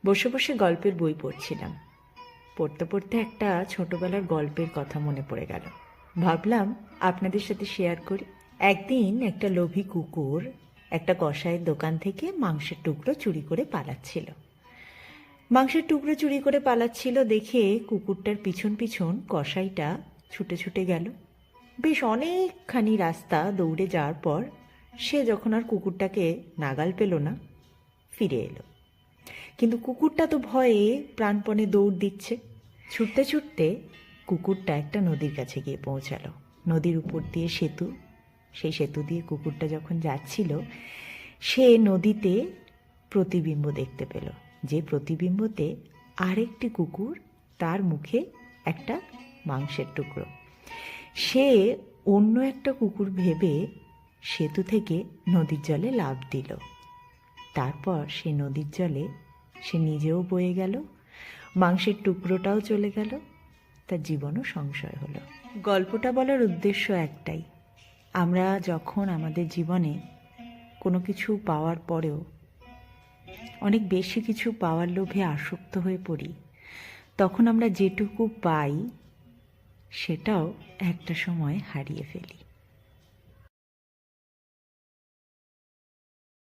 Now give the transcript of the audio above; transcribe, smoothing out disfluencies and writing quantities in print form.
বসে বসে গল্পের বই পড়ছিলাম। পড়তে পড়তে একটা ছোটবেলার গল্পের কথা মনে পড়ে গেল। ভাবলাম আপনাদের সাথে শেয়ার করি। একদিন একটা লোভী কুকুর একটা কসাইয়ের দোকান থেকে মাংসের টুকরো চুরি করে পালাচ্ছিল। মাংসের টুকরো চুরি করে পালাচ্ছিল দেখে কুকুরটার পিছন পিছন কসাইটা ছুটে ছুটে গেল। বেশ অনেকখানি রাস্তা দৌড়ে যাওয়ার পর সে যখন আর কুকুরটাকে নাগাল পেল না, ফিরে এলো। কিন্তু কুকুরটা তো ভয়ে প্রাণপণে দৌড় দিচ্ছে। ছুটতে ছুটতে কুকুরটা একটা নদীর কাছে গিয়ে পৌঁছালো। নদীর উপর দিয়ে সেতু, সেই সেতু দিয়ে কুকুরটা যখন যাচ্ছিল, সে নদীতে প্রতিবিম্ব দেখতে পেল, যে প্রতিবিম্বতে আরেকটি কুকুর, তার মুখে একটা মাংসের টুকরো। সে অন্য একটা কুকুর ভেবে সেতু থেকে নদীর জলে লাফ দিল। তারপর সে নদীর জলে সে নিজেও বয়ে গেল, মাংসের টুকরোটাও চলে গেল, তার জীবনও সংশয় হলো। গল্পটা বলার উদ্দেশ্য একটাই, আমরা যখন আমাদের জীবনে কোনো কিছু পাওয়ার পরেও অনেক বেশি কিছু পাওয়ার লোভে আসক্ত হয়ে পড়ি, তখন আমরা যেটুকু পাই সেটাও একটা সময় হারিয়ে ফেলি।